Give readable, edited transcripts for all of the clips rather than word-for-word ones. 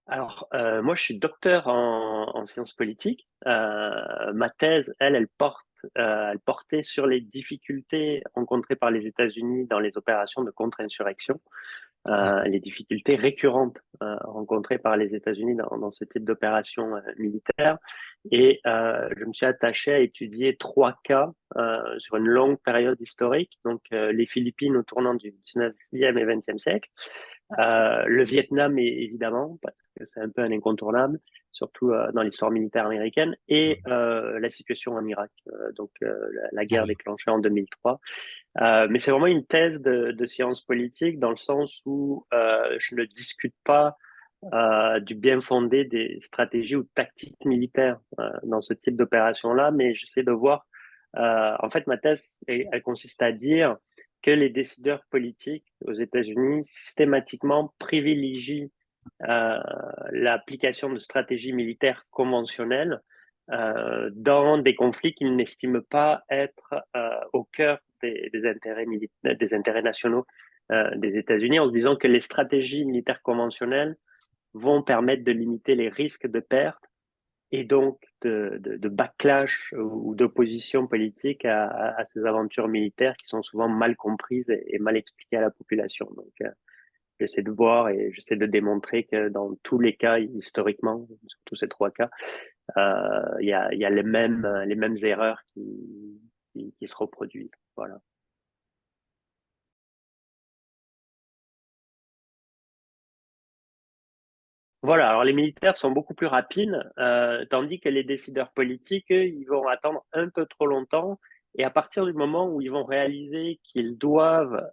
Alors, moi, je suis docteur en sciences politiques. Ma thèse, elle portait sur les difficultés rencontrées par les États-Unis dans les opérations de contre-insurrection, D'accord. les difficultés récurrentes rencontrées par les États-Unis dans ce type d'opération militaire. Et je me suis attaché à étudier trois cas sur une longue période historique, donc les Philippines au tournant du 19e et 20e siècle, le Vietnam, évidemment, parce que c'est un peu un incontournable, surtout dans l'histoire militaire américaine, et Mhm. la situation en Irak, donc la Ah guerre oui. déclenchée en 2003. Mais c'est vraiment une thèse de sciences politiques dans le sens où je ne discute pas du bien fondé des stratégies ou tactiques militaires dans ce type d'opération-là, mais j'essaie de voir. En fait, ma thèse, elle consiste à dire que les décideurs politiques aux États-Unis systématiquement privilégient euh, l'application de stratégies militaires conventionnelles dans des conflits qu'ils n'estiment pas être au cœur des intérêts des intérêts nationaux des États-Unis, en se disant que les stratégies militaires conventionnelles vont permettre de limiter les risques de perte et donc de backlash ou d'opposition politique à ces aventures militaires qui sont souvent mal comprises et mal expliquées à la population. Donc, j'essaie de voir et j'essaie de démontrer que dans tous les cas, historiquement, surtout ces trois cas, il y a les mêmes erreurs qui se reproduisent. Voilà. Voilà, alors les militaires sont beaucoup plus rapides, tandis que les décideurs politiques, eux, ils vont attendre un peu trop longtemps. Et à partir du moment où ils vont réaliser qu'ils doivent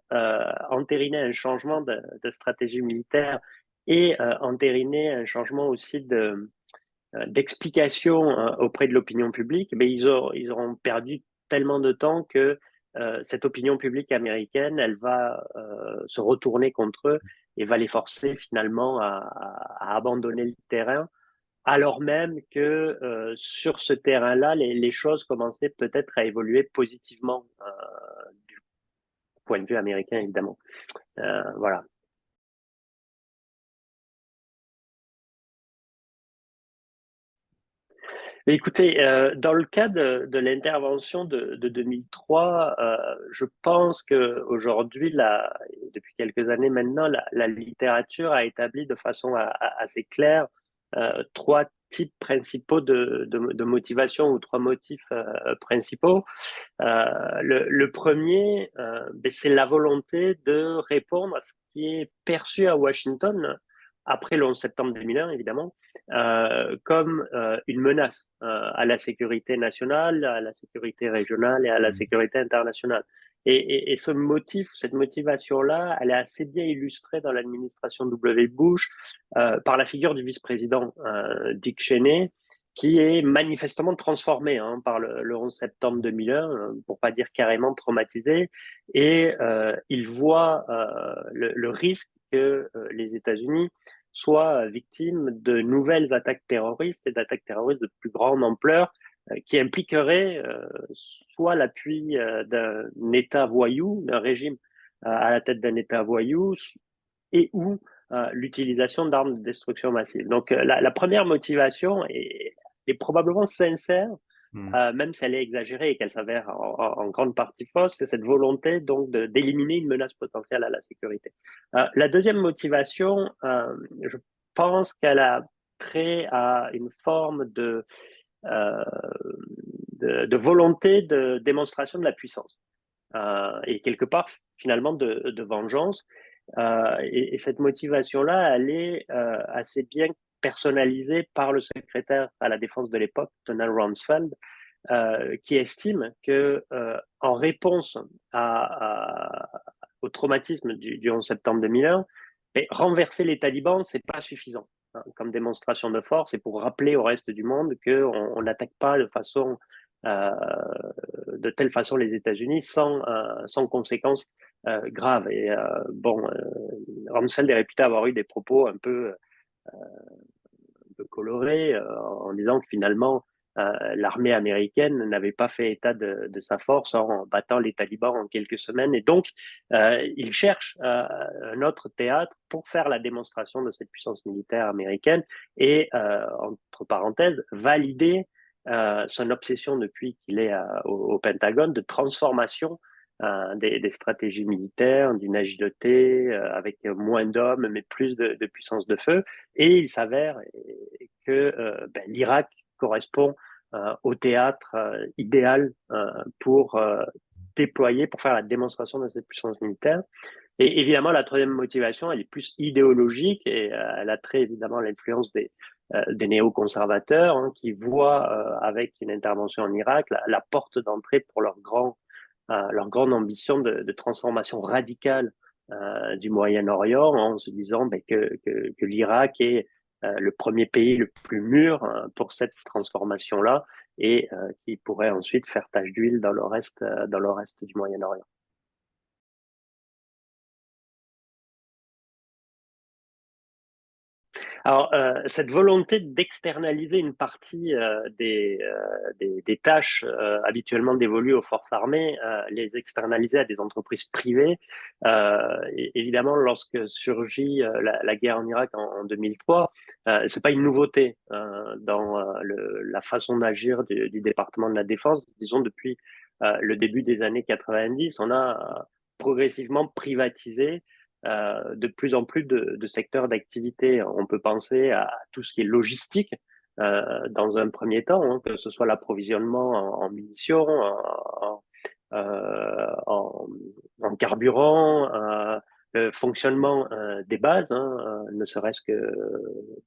entériner un changement de stratégie militaire et entériner un changement aussi d'explication auprès de l'opinion publique, mais ils auront perdu tellement de temps que cette opinion publique américaine, elle va se retourner contre eux et va les forcer finalement à abandonner le terrain, alors même que sur ce terrain-là, les choses commençaient peut-être à évoluer positivement du point de vue américain, évidemment. Voilà. Mais écoutez, dans le cas de l'intervention de 2003, je pense que aujourd'hui, depuis quelques années maintenant, la littérature a établi de façon assez claire trois types principaux de motivation ou trois motifs principaux. Le premier, ben, c'est la volonté de répondre à ce qui est perçu à Washington après le 11 septembre 2001, évidemment, comme une menace à la sécurité nationale, à la sécurité régionale et à la Mhm. sécurité internationale. Et ce motif, cette motivation-là, elle est assez bien illustrée dans l'administration W. Bush par la figure du vice-président Dick Cheney, qui est manifestement transformé par le 11 septembre 2001, pour pas dire carrément traumatisé, et il voit le risque que les États-Unis soient victimes de nouvelles attaques terroristes et d'attaques terroristes de plus grande ampleur qui impliqueraient soit l'appui d'un État voyou, d'un régime à la tête d'un État voyou, et ou l'utilisation d'armes de destruction massive. Donc la première motivation est probablement sincère, Mhm. même si elle est exagérée et qu'elle s'avère en grande partie fausse, c'est cette volonté donc d'éliminer une menace potentielle à la sécurité. La deuxième motivation, je pense qu'elle a trait à une forme euh, de volonté de démonstration de la puissance et quelque part finalement de vengeance. Et cette motivation-là, elle est assez bien personnalisée par le secrétaire à la défense de l'époque, Donald Rumsfeld, qui estime que en réponse au traumatisme du 11 septembre 2001, renverser les talibans, c'est pas suffisant comme démonstration de force et pour rappeler au reste du monde qu'on n'attaque pas euh, de telle façon les États-Unis sans conséquences graves. Et bon, Rumsfeld est réputé avoir eu des propos un peu colorés en disant que finalement, l'armée américaine n'avait pas fait état de sa force en battant les talibans en quelques semaines. Et donc, il cherche un autre théâtre pour faire la démonstration de cette puissance militaire américaine et, entre parenthèses, valider son obsession depuis qu'il est au Pentagone de transformation des stratégies militaires, d'une agilité avec moins d'hommes mais plus de puissance de feu. Et il s'avère que l'Irak correspond au théâtre idéal pour déployer, pour faire la démonstration de cette puissance militaire. Et évidemment, la troisième motivation, elle est plus idéologique et elle a trait évidemment à l'influence des néoconservateurs qui voient avec une intervention en Irak la porte d'entrée pour leur grande ambition de transformation radicale du Moyen-Orient en se disant que l'Irak est le premier pays le plus mûr pour cette transformation-là et qui pourrait ensuite faire tache d'huile dans le reste du Moyen-Orient. Alors, cette volonté d'externaliser une partie des tâches habituellement dévolues aux forces armées, les externaliser à des entreprises privées, évidemment, lorsque surgit la guerre en Irak en 2003, c'est pas une nouveauté dans la façon d'agir du département de la Défense. Disons, depuis le début des années 90, on a progressivement privatisé de plus en plus de secteurs d'activité. On peut penser à tout ce qui est logistique dans un premier temps, que ce soit l'approvisionnement en munitions, en, en carburant, le fonctionnement des bases, ne serait-ce que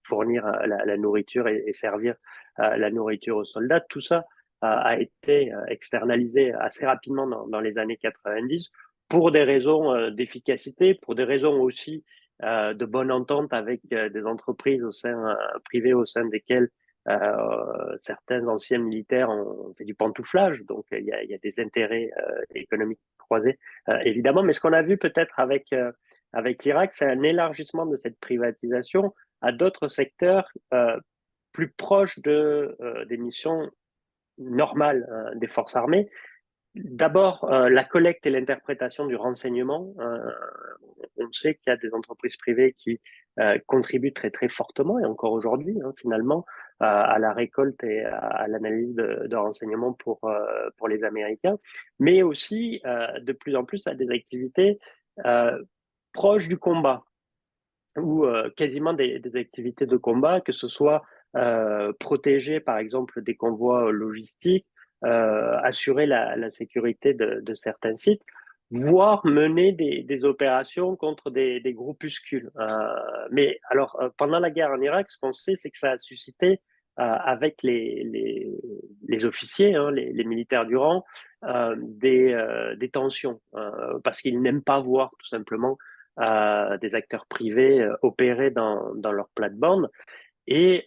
fournir la nourriture et servir la nourriture aux soldats. Tout ça a été externalisé assez rapidement dans les années 90 pour des raisons d'efficacité, pour des raisons aussi de bonne entente avec des entreprises privées au sein desquelles certains anciens militaires ont fait du pantouflage, donc il y a des intérêts économiques croisés, évidemment. Mais ce qu'on a vu peut-être avec l'Irak, c'est un élargissement de cette privatisation à d'autres secteurs plus proches des missions normales des forces armées. D'abord, la collecte et l'interprétation du renseignement. On sait qu'il y a des entreprises privées qui contribuent très très fortement, et encore aujourd'hui, finalement, à la récolte et à l'analyse de renseignements pour les Américains, mais aussi de plus en plus à des activités euh, proches du combat, ou quasiment des activités de combat, que ce soit protéger par exemple des convois logistiques, assurer la sécurité de certains sites, voire mener des opérations contre des groupuscules. Mais alors, pendant la guerre en Irak, ce qu'on sait, c'est que ça a suscité avec les officiers, les militaires du rang, des tensions, parce qu'ils n'aiment pas voir tout simplement des acteurs privés opérer dans leur plate-bande. Et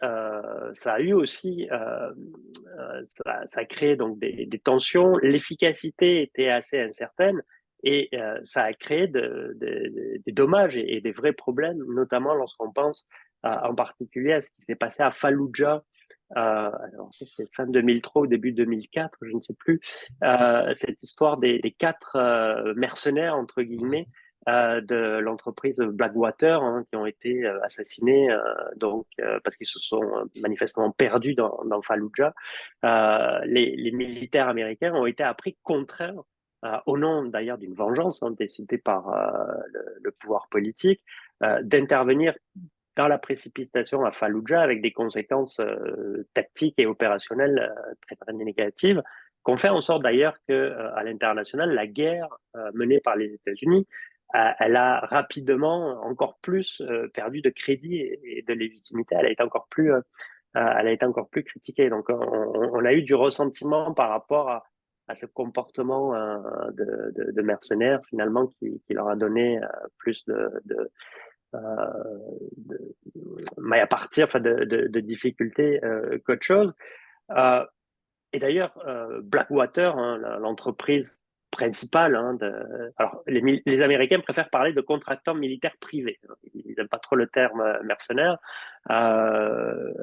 ça a eu aussi, ça a créé donc des tensions. L'efficacité était assez incertaine et ça a créé des dommages et des vrais problèmes, notamment lorsqu'on pense en particulier à ce qui s'est passé à Fallujah. Alors, c'est fin 2003 ou début 2004, je ne sais plus. Cette histoire des quatre mercenaires, entre guillemets, de l'entreprise Blackwater qui ont été assassinés parce qu'ils se sont manifestement perdus dans Fallujah. Les militaires américains ont été après contraints, au nom d'ailleurs d'une vengeance décidée par le pouvoir politique, d'intervenir dans la précipitation à Fallujah avec des conséquences tactiques et opérationnelles très, très négatives, qu'on fait en sorte d'ailleurs qu'à l'international, la guerre menée par les États-Unis, elle a rapidement encore plus perdu de crédit et de légitimité. Elle a été encore plus critiquée. Donc, on a eu du ressentiment par rapport à ce comportement de mercenaires, finalement, qui leur a donné plus euh, de, mais à partir de difficultés qu'autre chose. Euh, et d'ailleurs, Blackwater, l'entreprise principal. Hein, alors, les Américains préfèrent parler de contractants militaires privés. Ils n'aiment pas trop le terme mercenaire. Euh,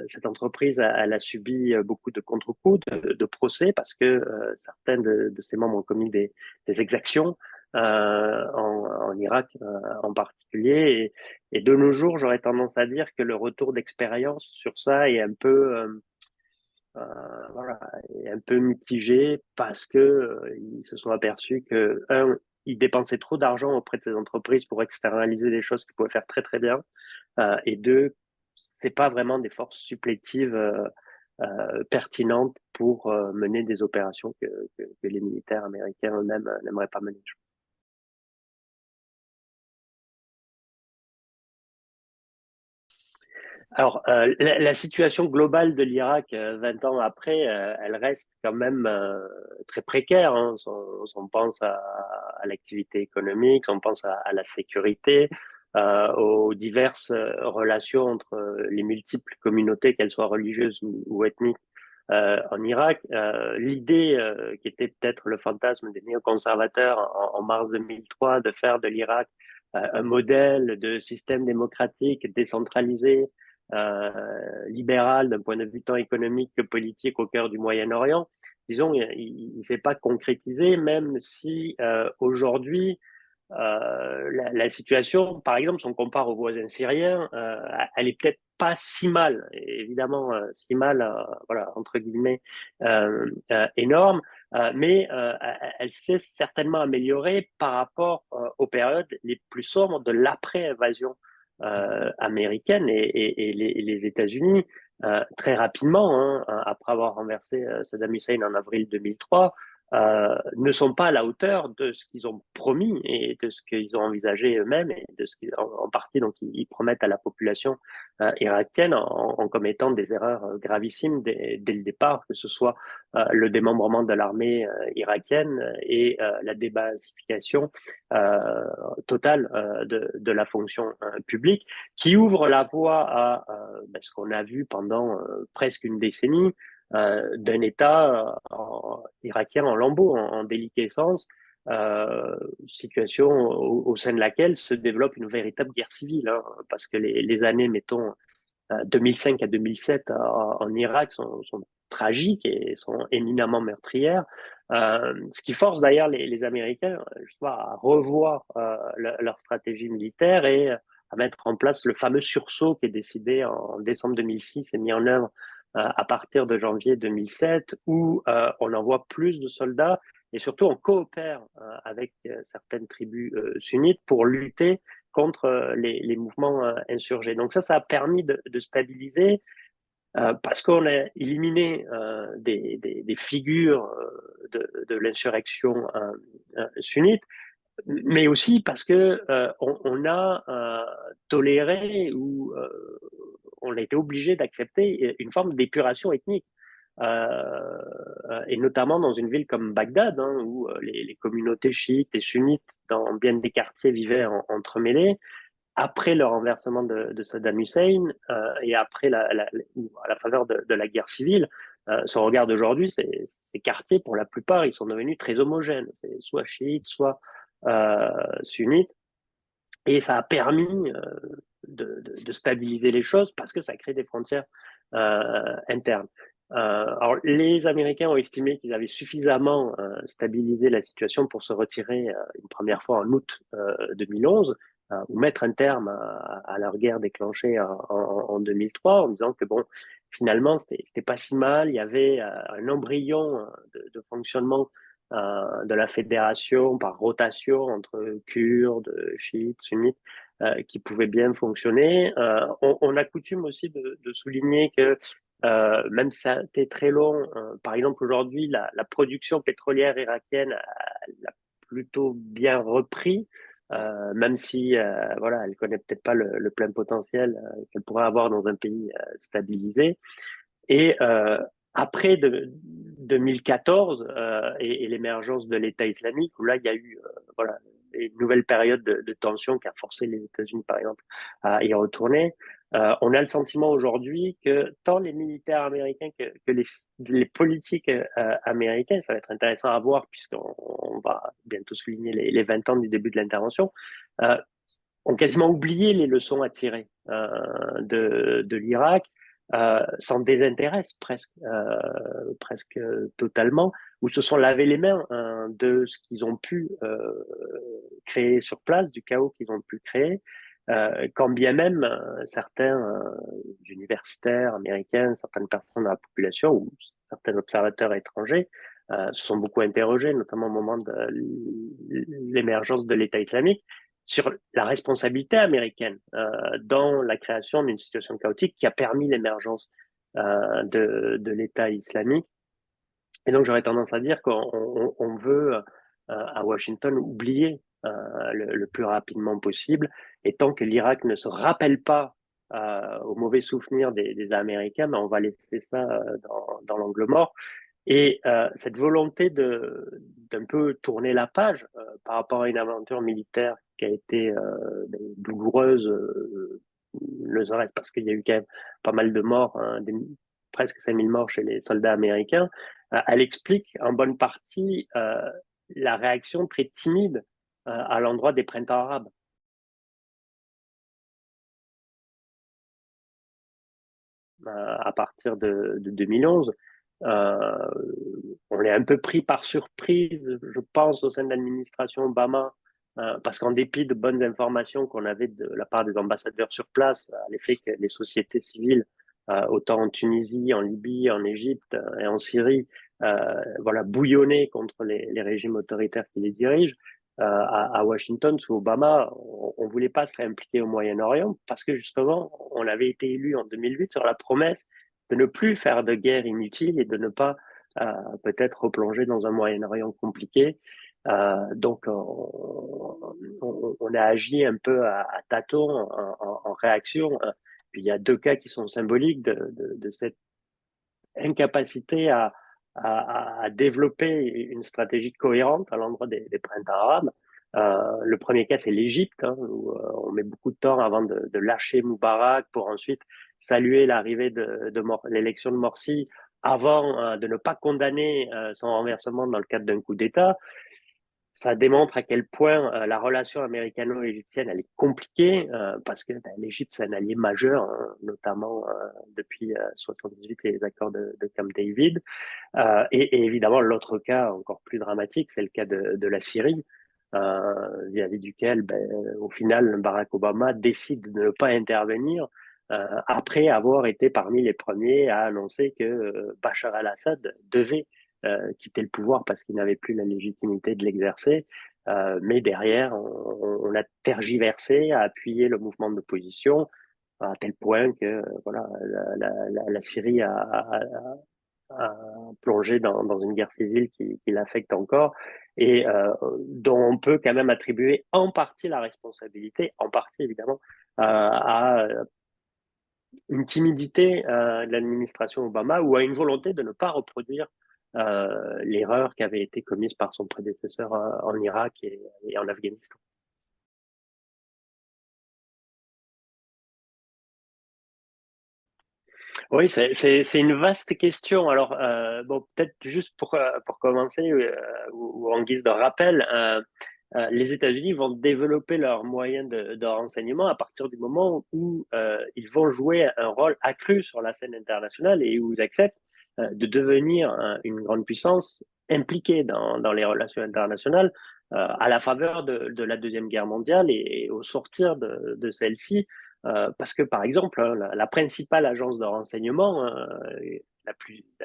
Cette entreprise, elle a subi beaucoup de contre-coups, de procès, parce que certains de ses membres ont commis des exactions en Irak en particulier. Et de nos jours, j'aurais tendance à dire que le retour d'expérience sur ça est un peu voilà, est un peu mitigé parce que ils se sont aperçus que ils dépensaient trop d'argent auprès de ces entreprises pour externaliser des choses qu'ils pouvaient faire très très bien, et deux, c'est pas vraiment des forces supplétives pertinentes pour mener des opérations que les militaires américains eux-mêmes n'aimeraient pas mener. Alors, la situation globale de l'Irak 20 ans après, elle reste quand même très précaire. Hein. On pense à l'activité économique, on pense à la sécurité, aux diverses relations entre les multiples communautés, qu'elles soient religieuses ou ethniques, en Irak. L'idée qui était peut-être le fantasme des néoconservateurs en mars 2003 de faire de l'Irak un modèle de système démocratique décentralisé, libéral d'un point de vue tant économique que politique au cœur du Moyen-Orient, disons, il ne s'est pas concrétisé, même si aujourd'hui, la situation, par exemple, si on compare aux voisins syriens, elle est peut-être pas si mal, évidemment, si mal, voilà, entre guillemets, énorme, mais elle s'est certainement améliorée par rapport aux périodes les plus sombres de l'après-invasion américaine et les États-Unis. Très rapidement, hein, après avoir renversé Saddam Hussein en avril 2003, ne sont pas à la hauteur de ce qu'ils ont promis et de ce qu'ils ont envisagé eux-mêmes et de ce qu'ils, en partie, donc, ils promettent à la population irakienne en commettant des erreurs gravissimes dès le départ, que ce soit le démembrement de l'armée irakienne et la débasification totale de la fonction publique, qui ouvre la voie à ce qu'on a vu pendant presque une décennie, d'un État irakien en lambeaux, en déliquescence, situation au sein de laquelle se développe une véritable guerre civile, hein, parce que les années, mettons, 2005 à 2007 en Irak sont tragiques et sont éminemment meurtrières, ce qui force d'ailleurs les Américains justement, à revoir leur stratégie militaire et à mettre en place le fameux sursaut qui est décidé en décembre 2006 et mis en œuvre à partir de janvier 2007, où on envoie plus de soldats et surtout on coopère avec certaines tribus sunnites pour lutter contre les mouvements insurgés. Donc ça a permis de stabiliser parce qu'on a éliminé des figures de l'insurrection sunnite, mais aussi parce que on a toléré ou on a été obligé d'accepter une forme d'épuration ethnique. Et notamment dans une ville comme Bagdad, hein, où les communautés chiites et sunnites dans bien des quartiers vivaient entremêlés. Après le renversement de Saddam Hussein et après à la faveur de la guerre civile, si on regarde aujourd'hui, ces quartiers, pour la plupart, ils sont devenus très homogènes. C'est soit chiites, soit sunnites. Et ça a permis de stabiliser les choses parce que ça crée des frontières internes. Alors, les Américains ont estimé qu'ils avaient suffisamment stabilisé la situation pour se retirer une première fois en août 2011 ou mettre un terme à leur guerre déclenchée en 2003 en disant que bon, finalement, c'était pas si mal. Il y avait un embryon de fonctionnement de la fédération par rotation entre Kurdes, chiites, sunnites, qui pouvait bien fonctionner. On a coutume aussi de souligner que même si ça a été très long, par exemple aujourd'hui, la production pétrolière irakienne a plutôt bien repris, même si voilà, elle connaît peut-être pas le plein potentiel qu'elle pourrait avoir dans un pays stabilisé. Et après 2014 et l'émergence de l'État islamique, où là, il y a eu voilà, une nouvelle période de tension qui a forcé les États-Unis, par exemple, à y retourner. On a le sentiment aujourd'hui que tant les militaires américains que les politiques américains, ça va être intéressant à voir puisqu'on va bientôt souligner les 20 ans du début de l'intervention, euh, ont quasiment oublié les leçons à tirer de l'Irak, s'en désintéressent presque totalement, ou se sont lavé les mains de ce qu'ils ont pu créer sur place, du chaos qu'ils ont pu créer, quand bien même certains universitaires américains, certaines personnes de la population ou certains observateurs étrangers se sont beaucoup interrogés, notamment au moment de l'émergence de l'État islamique, sur la responsabilité américaine dans la création d'une situation chaotique qui a permis l'émergence de l'État islamique. Et donc, j'aurais tendance à dire qu'on veut, à Washington, oublier le plus rapidement possible. Et tant que l'Irak ne se rappelle pas au mauvais souvenir des Américains, ben, on va laisser ça dans l'angle mort. Et cette volonté d'un peu tourner la page par rapport à une aventure militaire qui a été douloureuse, ne serait-ce parce qu'il y a eu quand même pas mal de morts, hein, presque 5000 morts chez les soldats américains, elle explique en bonne partie la réaction très timide à l'endroit des printemps arabes. À partir de 2011. Euh, on est un peu pris par surprise, je pense, au sein de l'administration Obama, parce qu'en dépit de bonnes informations qu'on avait de la part des ambassadeurs sur place, à l'effet que les sociétés civiles, autant en Tunisie, en Libye, en Égypte et en Syrie, voilà, bouillonnaient contre les régimes autoritaires qui les dirigent, à Washington, sous Obama, on ne voulait pas se réimpliquer au Moyen-Orient parce que justement, on avait été élu en 2008 sur la promesse de ne plus faire de guerre inutile et de ne pas peut-être replonger dans un Moyen-Orient compliqué. Donc, on a agi un peu à tâtons, en réaction. Puis il y a deux cas qui sont symboliques de cette incapacité à développer une stratégie cohérente à l'endroit des printemps arabes. Le premier cas, c'est l'Égypte, hein, où on met beaucoup de temps avant de lâcher Moubarak pour ensuite saluer l'arrivée de l'élection de Morsi avant de ne pas condamner son renversement dans le cadre d'un coup d'État. Ça démontre à quel point la relation américano-égyptienne elle est compliquée parce que ben, l'Égypte c'est un allié majeur, hein, notamment depuis 78 et les accords de Camp David. Et évidemment l'autre cas encore plus dramatique, c'est le cas de la Syrie, vis-à-vis duquel ben, au final Barack Obama décide de ne pas intervenir après avoir été parmi les premiers à annoncer que Bachar al-Assad devait quitter le pouvoir parce qu'il n'avait plus la légitimité de l'exercer. Mais derrière, on a tergiversé, a appuyé le mouvement d'opposition à tel point que voilà, la Syrie a plongé dans une guerre civile qui l'affecte encore et dont on peut quand même attribuer en partie la responsabilité, en partie évidemment, à une timidité de l'administration Obama ou à une volonté de ne pas reproduire l'erreur qui avait été commise par son prédécesseur en Irak et en Afghanistan. Oui, c'est une vaste question. Alors, bon, peut-être juste pour commencer, ou en guise de rappel, les États-Unis vont développer leurs moyens de renseignement à partir du moment où ils vont jouer un rôle accru sur la scène internationale et où ils acceptent de devenir une grande puissance impliquée dans les relations internationales à la faveur de la Deuxième Guerre mondiale et au sortir de celle-ci. Parce que, par exemple, hein, la principale agence de renseignement, la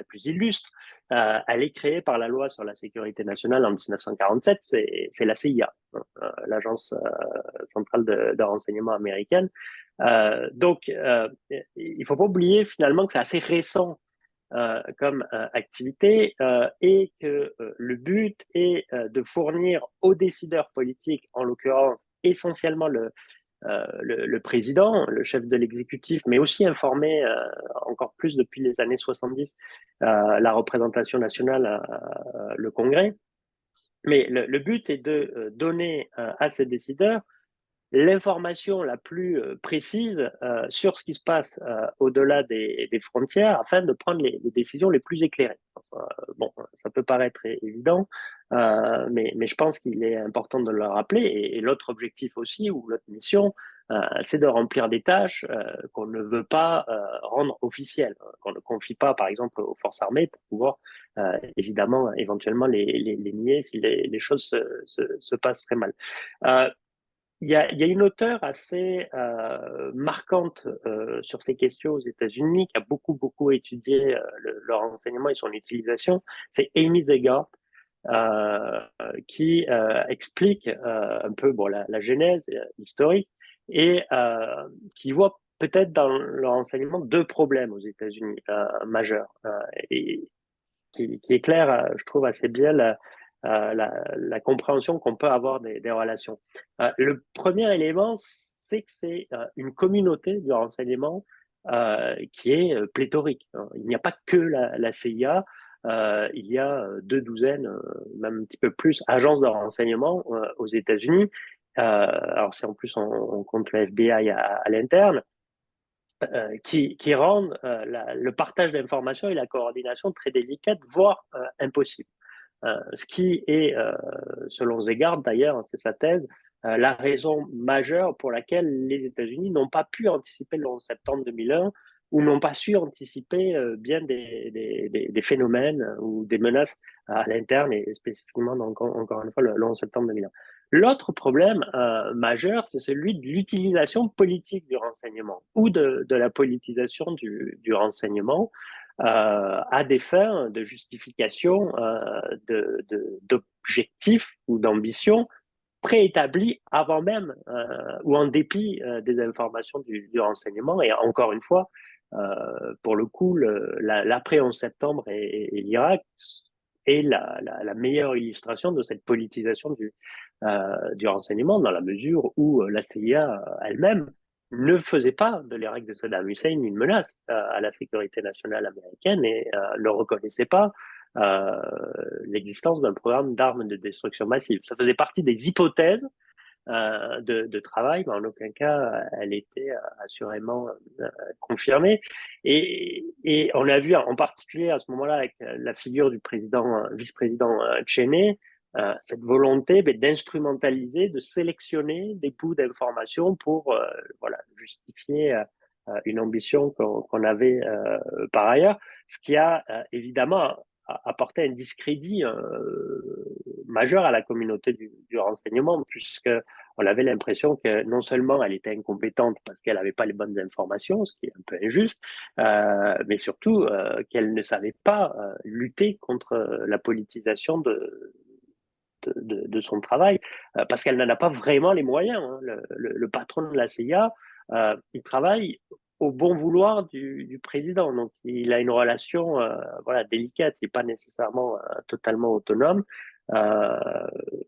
plus illustre, elle est créée par la loi sur la sécurité nationale en 1947, c'est la CIA, hein, l'agence centrale de renseignement américaine. Donc, il ne faut pas oublier finalement que c'est assez récent comme activité et que le but est de fournir aux décideurs politiques, en l'occurrence essentiellement le président, le chef de l'exécutif, mais aussi informer encore plus depuis les années 70 la représentation nationale, le Congrès. Mais le but est de donner à ces décideurs l'information la plus précise sur ce qui se passe au-delà des frontières afin de prendre les décisions les plus éclairées. Bon, ça peut paraître évident, mais je pense qu'il est important de le rappeler. Et l'autre objectif aussi, ou l'autre mission, c'est de remplir des tâches qu'on ne veut pas rendre officielles, qu'on ne confie pas, par exemple, aux forces armées pour pouvoir, évidemment, éventuellement les nier si les choses se passeraient mal. Il y a une auteure assez marquante sur ces questions aux États-Unis qui a beaucoup étudié leur enseignement et son utilisation. C'est Amy Zegart qui explique un peu bon, la genèse historique et qui voit peut-être dans leur enseignement deux problèmes aux États-Unis majeurs et qui éclaire, je trouve, assez bien la compréhension qu'on peut avoir des relations. Le premier élément, c'est que c'est une communauté du renseignement qui est pléthorique. Il n'y a pas que la CIA, il y a deux douzaines, même un petit peu plus, agences de renseignement aux États-Unis. Alors si en plus on compte le FBI à l'interne, qui rendent le partage d'informations et la coordination très délicate, voire impossible. Ce qui est, selon Zegard d'ailleurs, c'est sa thèse, la raison majeure pour laquelle les États-Unis n'ont pas pu anticiper le 11 septembre 2001 ou n'ont pas su anticiper bien des phénomènes ou des menaces à l'interne et spécifiquement, encore une fois, le 11 septembre 2001. L'autre problème majeur, c'est celui de l'utilisation politique du renseignement ou de la politisation du renseignement à des fins de justification d'objectifs ou d'ambitions préétablis avant même ou en dépit des informations du renseignement. Et encore une fois, pour le coup, l'après 11 septembre et l'Irak est la meilleure illustration de cette politisation du renseignement, dans la mesure où la CIA elle-même ne faisait pas de l'Irak de Saddam Hussein une menace à la sécurité nationale américaine et ne reconnaissait pas l'existence d'un programme d'armes de destruction massive. Ça faisait partie des hypothèses de travail, mais en aucun cas elle était assurément confirmée. Et on a vu en particulier à ce moment-là avec la figure du vice-président Cheney, cette volonté d'instrumentaliser, de sélectionner des bouts d'informations pour voilà, justifier une ambition qu'on avait par ailleurs, ce qui a évidemment apporté un discrédit majeur à la communauté du renseignement, puisque on avait l'impression que non seulement elle était incompétente parce qu'elle n'avait pas les bonnes informations, ce qui est un peu injuste, mais surtout qu'elle ne savait pas lutter contre la politisation de son travail, parce qu'elle n'en a pas vraiment les moyens. Hein. Le patron de la CIA, il travaille au bon vouloir du président. Donc, il a une relation voilà, délicate, il n'est pas nécessairement totalement autonome. Euh,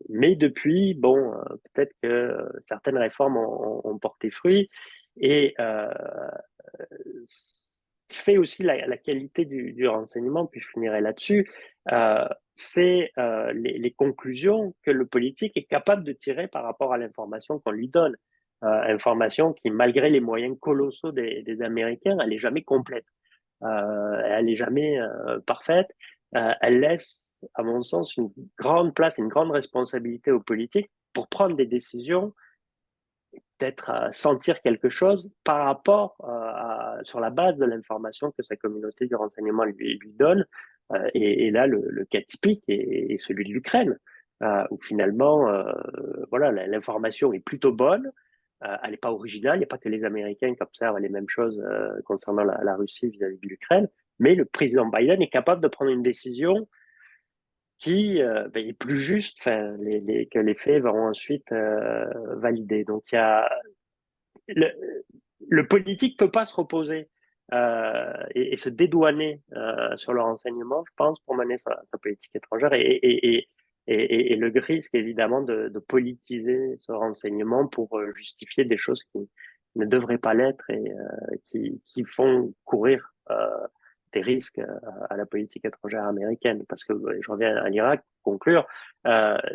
mais depuis, bon, peut-être que certaines réformes ont porté fruit et ce qui fait aussi la qualité du renseignement, puis je finirai là-dessus, c'est les conclusions que le politique est capable de tirer par rapport à l'information qu'on lui donne. Information qui, malgré les moyens colossaux des Américains, elle n'est jamais complète, elle n'est jamais parfaite. Elle laisse, à mon sens, une grande place, une grande responsabilité aux politiques pour prendre des décisions, peut-être sentir quelque chose par rapport sur la base de l'information que sa communauté du renseignement lui donne. Et là, le cas typique est celui de l'Ukraine, où finalement, voilà, l'information est plutôt bonne. Elle n'est pas originale, il n'y a pas que les Américains qui observent les mêmes choses concernant la Russie vis-à-vis de l'Ukraine, mais le président Biden est capable de prendre une décision qui est plus juste, que les faits vont ensuite valider. Donc il y a le, le politique peut pas se reposer et se dédouaner sur le renseignement, je pense, pour mener sa politique étrangère et le risque évidemment de politiser ce renseignement pour justifier des choses qui ne devraient pas l'être et qui font courir des risques à la politique étrangère américaine. Parce que je reviens à l'Irak pour conclure,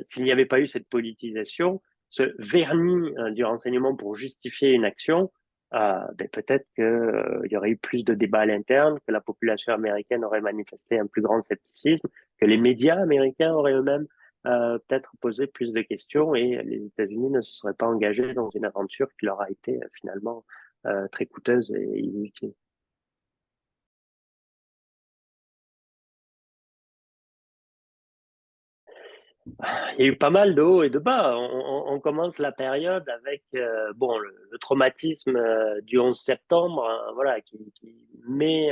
s'il n'y avait pas eu cette politisation, ce vernis du renseignement pour justifier une action, peut-être qu'il y aurait eu plus de débats à l'interne, que la population américaine aurait manifesté un plus grand scepticisme, que les médias américains auraient eux-mêmes peut-être posé plus de questions et les États-Unis ne se seraient pas engagés dans une aventure qui leur a été finalement très coûteuse et inutile. Il y a eu pas mal de hauts et de bas. On commence la période avec bon le traumatisme du 11 septembre, hein, voilà, qui met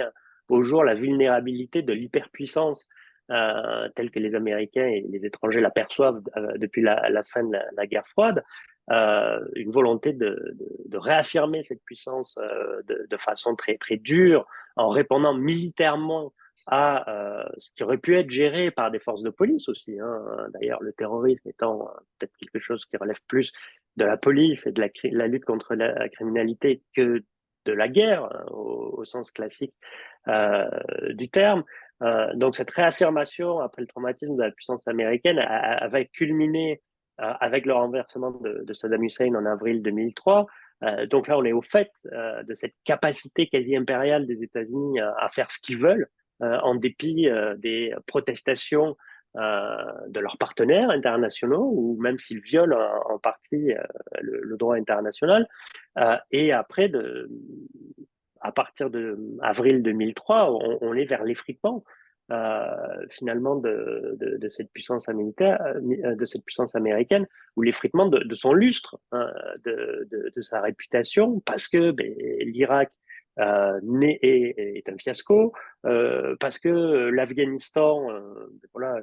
au jour la vulnérabilité de l'hyperpuissance telle que les Américains et les étrangers l'aperçoivent depuis la fin de la guerre froide. Une volonté de réaffirmer cette puissance de façon très très dure en répondant militairement à ce qui aurait pu être géré par des forces de police aussi, hein. D'ailleurs, le terrorisme étant peut-être quelque chose qui relève plus de la police et de la lutte contre la criminalité que de la guerre, hein, au sens classique du terme. Donc cette réaffirmation après le traumatisme de la puissance américaine avait culminé avec le renversement de Saddam Hussein en avril 2003. Donc là, on est au fait de cette capacité quasi impériale des États-Unis à faire ce qu'ils veulent en dépit des protestations de leurs partenaires internationaux, ou même s'ils violent en partie le droit international. Et après, à partir de avril 2003, on est vers l'effritement finalement de cette puissance militaire, de cette puissance américaine, ou l'effritement de son lustre, hein, de sa réputation, parce que l'Irak est un fiasco, parce que l'Afghanistan voilà,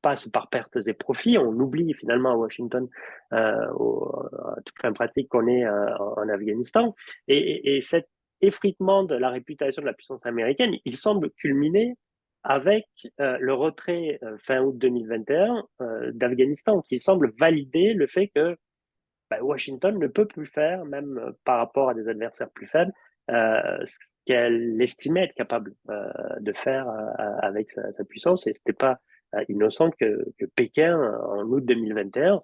passe par pertes et profits. On oublie finalement à Washington, à toute fin pratique, qu'on est en Afghanistan. Et cet effritement de la réputation de la puissance américaine, il semble culminer avec le retrait fin août 2021 d'Afghanistan, qui semble valider le fait que Washington ne peut plus faire, même par rapport à des adversaires plus faibles, ce qu'elle estimait être capable de faire avec sa puissance. Et ce n'était pas innocent que Pékin, en août 2021,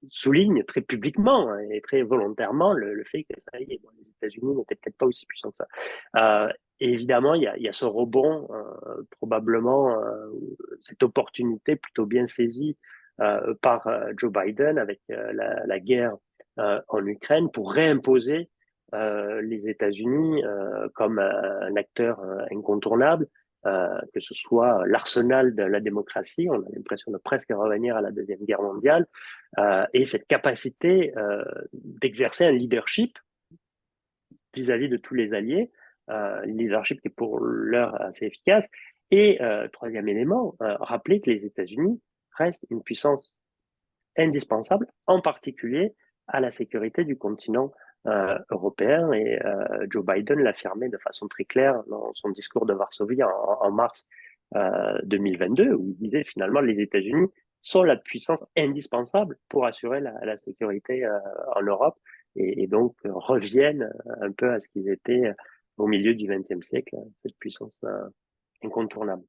souligne très publiquement et très volontairement le fait que ça y est, bon, les États-Unis n'étaient peut-être pas aussi puissants que ça. Et évidemment, il y a ce rebond, probablement cette opportunité plutôt bien saisie par Joe Biden avec la guerre en Ukraine pour réimposer les États-Unis comme un acteur incontournable, que ce soit l'arsenal de la démocratie, on a l'impression de presque revenir à la Deuxième Guerre mondiale, et cette capacité d'exercer un leadership vis-à-vis de tous les alliés, leadership qui est pour l'heure assez efficace. Et troisième élément, rappeler que les États-Unis restent une puissance indispensable, en particulier à la sécurité du continent européen. Et Joe Biden l'affirmait de façon très claire dans son discours de Varsovie en mars 2022, où il disait finalement les États-Unis sont la puissance indispensable pour assurer la sécurité en Europe et donc reviennent un peu à ce qu'ils étaient au milieu du XXe siècle, cette puissance incontournable.